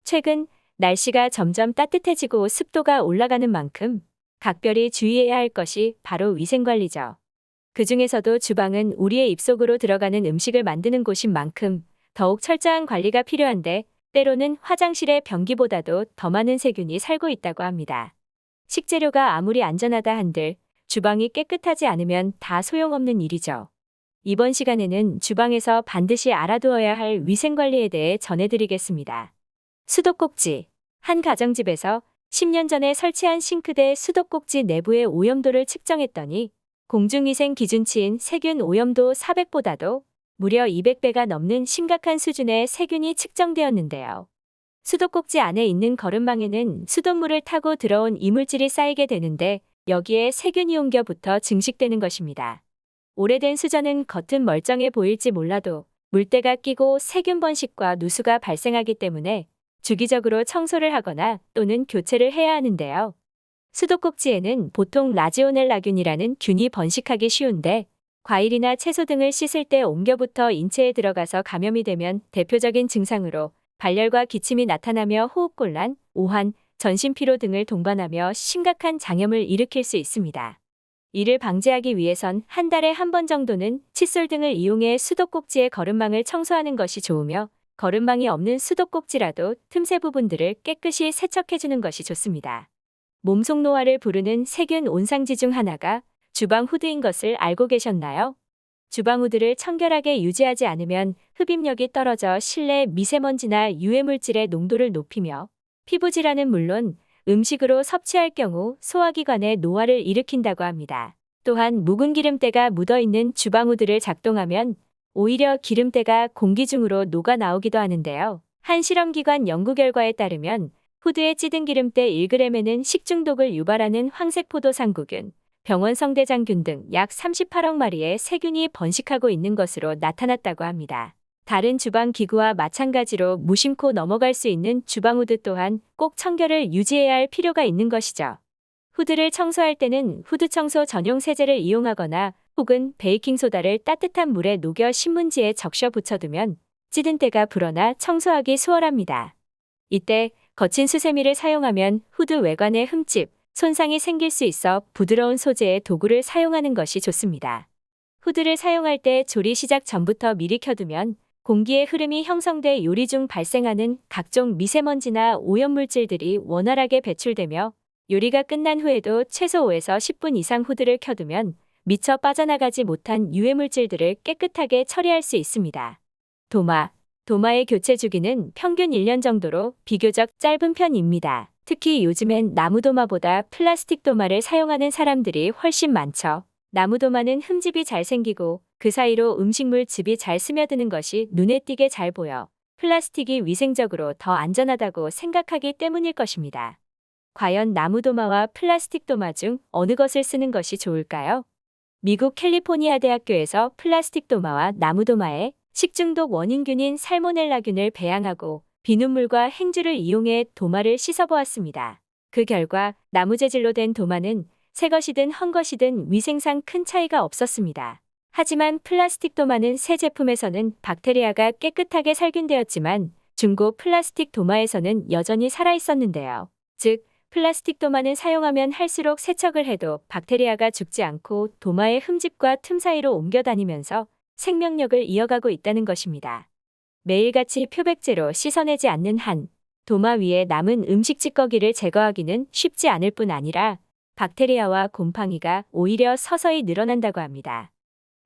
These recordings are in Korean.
최근 날씨가 점점 따뜻해지고 습도가 올라가는 만큼 각별히 주의해야 할 것이 바로 위생관리죠. 그중에서도 주방은 우리의 입속으로 들어가는 음식을 만드는 곳인 만큼 더욱 철저한 관리가 필요한데, 때로는 화장실의 변기보다도 더 많은 세균이 살고 있다고 합니다. 식재료가 아무리 안전하다 한들 주방이 깨끗하지 않으면 다 소용없는 일이죠. 이번 시간에는 주방에서 반드시 알아두어야 할 위생관리에 대해 전해드리겠습니다. 수도꼭지. 한 가정집에서 10년 전에 설치한 싱크대 수도꼭지 내부의 오염도를 측정했더니 공중위생 기준치인 세균 오염도 400보다도 무려 200배가 넘는 심각한 수준의 세균이 측정되었는데요. 수도꼭지 안에 있는 거름망에는 수돗물을 타고 들어온 이물질이 쌓이게 되는데, 여기에 세균이 옮겨붙어 증식되는 것입니다. 오래된 수전은 겉은 멀쩡해 보일지 몰라도 물때가 끼고 세균 번식과 누수가 발생하기 때문에 주기적으로 청소를 하거나 또는 교체를 해야 하는데요. 수도꼭지에는 보통 라지오넬라균이라는 균이 번식하기 쉬운데, 과일이나 채소 등을 씻을 때 옮겨붙어 인체에 들어가서 감염이 되면 대표적인 증상으로 발열과 기침이 나타나며 호흡곤란, 오한, 전신피로 등을 동반하며 심각한 장염을 일으킬 수 있습니다. 이를 방지하기 위해선 한 달에 한 번 정도는 칫솔 등을 이용해 수도꼭지의 거름망을 청소하는 것이 좋으며, 거름망이 없는 수도꼭지라도 틈새 부분들을 깨끗이 세척해주는 것이 좋습니다. 몸속 노화를 부르는 세균 온상지 중 하나가 주방 후드인 것을 알고 계셨나요? 주방 후드를 청결하게 유지하지 않으면 흡입력이 떨어져 실내 미세먼지나 유해물질의 농도를 높이며 피부 질환은 물론 음식으로 섭취할 경우 소화기관에 노화를 일으킨다고 합니다. 또한 묵은 기름때가 묻어있는 주방 후드를 작동하면 오히려 기름때가 공기 중으로 녹아 나오기도 하는데요. 한 실험기관 연구 결과에 따르면 후드에 찌든 기름때 1g에는 식중독을 유발하는 황색포도상구균, 병원 성대장균 등 약 38억 마리의 세균이 번식하고 있는 것으로 나타났다고 합니다. 다른 주방 기구와 마찬가지로 무심코 넘어갈 수 있는 주방 후드 또한 꼭 청결을 유지해야 할 필요가 있는 것이죠. 후드를 청소할 때는 후드 청소 전용 세제를 이용하거나 혹은 베이킹소다를 따뜻한 물에 녹여 신문지에 적셔 붙여두면 찌든 때가 불어나 청소하기 수월합니다. 이때 거친 수세미를 사용하면 후드 외관에 흠집, 손상이 생길 수 있어 부드러운 소재의 도구를 사용하는 것이 좋습니다. 후드를 사용할 때 조리 시작 전부터 미리 켜두면 공기의 흐름이 형성돼 요리 중 발생하는 각종 미세먼지나 오염물질들이 원활하게 배출되며, 요리가 끝난 후에도 최소 5에서 10분 이상 후드를 켜두면 미처 빠져나가지 못한 유해물질들을 깨끗하게 처리할 수 있습니다. 도마의 교체 주기는 평균 1년 정도로 비교적 짧은 편입니다. 특히 요즘엔 나무도마보다 플라스틱 도마를 사용하는 사람들이 훨씬 많죠. 나무도마는 흠집이 잘 생기고 그 사이로 음식물 즙이 잘 스며드는 것이 눈에 띄게 잘 보여 플라스틱이 위생적으로 더 안전하다고 생각하기 때문일 것입니다. 과연 나무도마와 플라스틱 도마 중 어느 것을 쓰는 것이 좋을까요? 미국 캘리포니아 대학교에서 플라스틱 도마와 나무도마에 식중독 원인균인 살모넬라균을 배양하고 비눗물과 행주를 이용해 도마를 씻어보았습니다. 그 결과 나무 재질로 된 도마는 새 것이든 헌 것이든 위생상 큰 차이가 없었습니다. 하지만 플라스틱 도마는 새 제품에서는 박테리아가 깨끗하게 살균되었지만 중고 플라스틱 도마에서는 여전히 살아있었는데요. 즉, 플라스틱 도마는 사용하면 할수록 세척을 해도 박테리아가 죽지 않고 도마의 흠집과 틈 사이로 옮겨 다니면서 생명력을 이어가고 있다는 것입니다. 매일같이 표백제로 씻어내지 않는 한 도마 위에 남은 음식 찌꺼기를 제거하기는 쉽지 않을 뿐 아니라 박테리아와 곰팡이가 오히려 서서히 늘어난다고 합니다.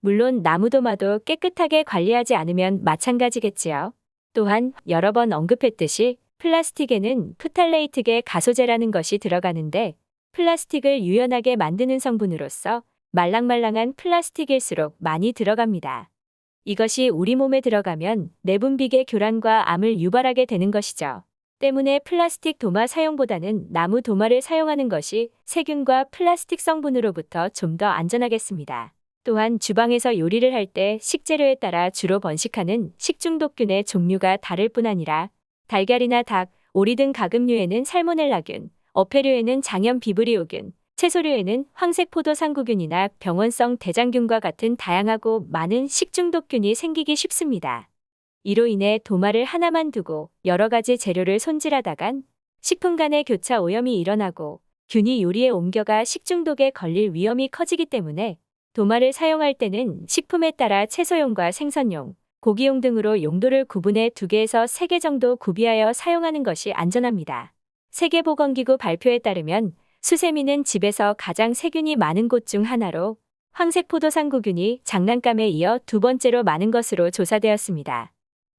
물론 나무도마도 깨끗하게 관리하지 않으면 마찬가지겠지요. 또한 여러 번 언급했듯이 플라스틱에는 프탈레이트계 가소제라는 것이 들어가는데, 플라스틱을 유연하게 만드는 성분으로서 말랑말랑한 플라스틱일수록 많이 들어갑니다. 이것이 우리 몸에 들어가면 내분비계 교란과 암을 유발하게 되는 것이죠. 때문에 플라스틱 도마 사용보다는 나무 도마를 사용하는 것이 세균과 플라스틱 성분으로부터 좀 더 안전하겠습니다. 또한 주방에서 요리를 할 때 식재료에 따라 주로 번식하는 식중독균의 종류가 다를 뿐 아니라 달걀이나 닭, 오리 등 가금류에는 살모넬라균, 어패류에는 장염 비브리오균, 채소류에는 황색포도상구균이나 병원성 대장균과 같은 다양하고 많은 식중독균이 생기기 쉽습니다. 이로 인해 도마를 하나만 두고 여러 가지 재료를 손질하다간 식품 간의 교차 오염이 일어나고 균이 요리에 옮겨가 식중독에 걸릴 위험이 커지기 때문에 도마를 사용할 때는 식품에 따라 채소용과 생선용, 고기용 등으로 용도를 구분해 2개에서 3개 정도 구비하여 사용하는 것이 안전합니다. 세계보건기구 발표에 따르면 수세미는 집에서 가장 세균이 많은 곳 중 하나로 황색포도상구균이 장난감에 이어 2번째로 많은 것으로 조사되었습니다.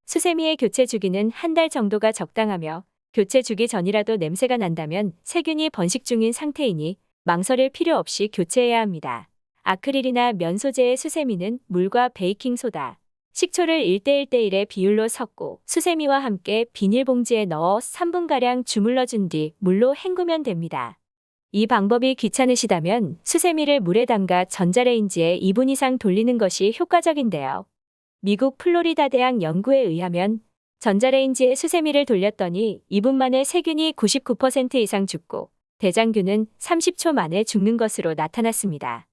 수세미의 교체 주기는 1달 정도가 적당하며 교체 주기 전이라도 냄새가 난다면 세균이 번식 중인 상태이니 망설일 필요 없이 교체해야 합니다. 아크릴이나 면 소재의 수세미는 물과 베이킹소다, 식초를 1:1:1의 비율로 섞고 수세미와 함께 비닐봉지에 넣어 3분가량 주물러준 뒤 물로 헹구면 됩니다. 이 방법이 귀찮으시다면 수세미를 물에 담가 전자레인지에 2분 이상 돌리는 것이 효과적인데요. 미국 플로리다 대학 연구에 의하면 전자레인지에 수세미를 돌렸더니 2분 만에 세균이 99% 이상 죽고 대장균은 30초 만에 죽는 것으로 나타났습니다.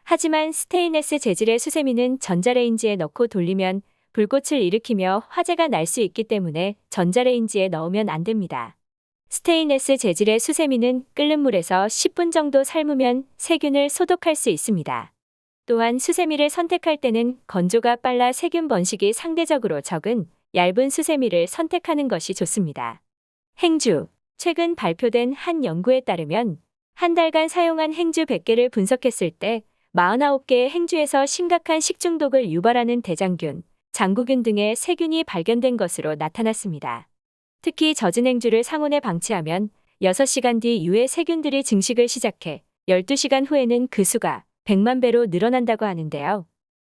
하지만 스테인레스 재질의 수세미는 전자레인지에 넣고 돌리면 불꽃을 일으키며 화재가 날 수 있기 때문에 전자레인지에 넣으면 안 됩니다. 스테인레스 재질의 수세미는 끓는 물에서 10분 정도 삶으면 세균을 소독할 수 있습니다. 또한 수세미를 선택할 때는 건조가 빨라 세균 번식이 상대적으로 적은 얇은 수세미를 선택하는 것이 좋습니다. 행주. 최근 발표된 한 연구에 따르면 한 달간 사용한 행주 100개를 분석했을 때 49개의 행주에서 심각한 식중독을 유발하는 대장균, 장구균 등의 세균이 발견된 것으로 나타났습니다. 특히 젖은 행주를 상온에 방치하면 6시간 뒤 유해 세균들이 증식을 시작해 12시간 후에는 그 수가 100만 배로 늘어난다고 하는데요.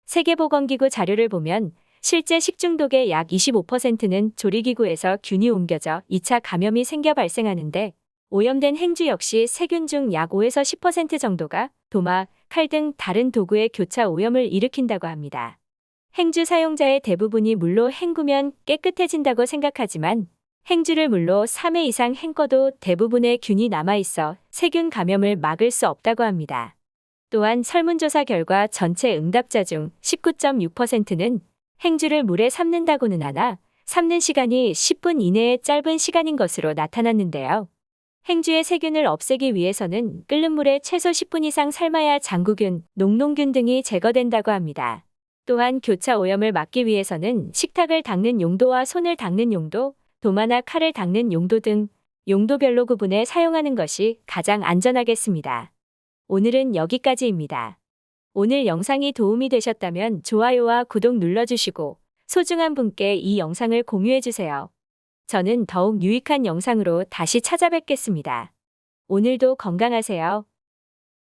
세계보건기구 자료를 보면 실제 식중독의 약 25%는 조리기구에서 균이 옮겨져 2차 감염이 생겨 발생하는데 오염된 행주 역시 세균 중 약 5에서 10% 정도가 도마, 칼 등 다른 도구의 교차 오염을 일으킨다고 합니다. 행주 사용자의 대부분이 물로 헹구면 깨끗해진다고 생각하지만 행주를 물로 3회 이상 헹궈도 대부분의 균이 남아있어 세균 감염을 막을 수 없다고 합니다. 또한 설문조사 결과 전체 응답자 중 19.6%는 행주를 물에 삶는다고는 하나 삶는 시간이 10분 이내의 짧은 시간인 것으로 나타났는데요. 행주의 세균을 없애기 위해서는 끓는 물에 최소 10분 이상 삶아야 장구균, 녹농균 등이 제거된다고 합니다. 또한 교차 오염을 막기 위해서는 식탁을 닦는 용도와 손을 닦는 용도, 도마나 칼을 닦는 용도 등 용도별로 구분해 사용하는 것이 가장 안전하겠습니다. 오늘은 여기까지입니다. 오늘 영상이 도움이 되셨다면 좋아요와 구독 눌러주시고 소중한 분께 이 영상을 공유해주세요. 저는 더욱 유익한 영상으로 다시 찾아뵙겠습니다. 오늘도 건강하세요.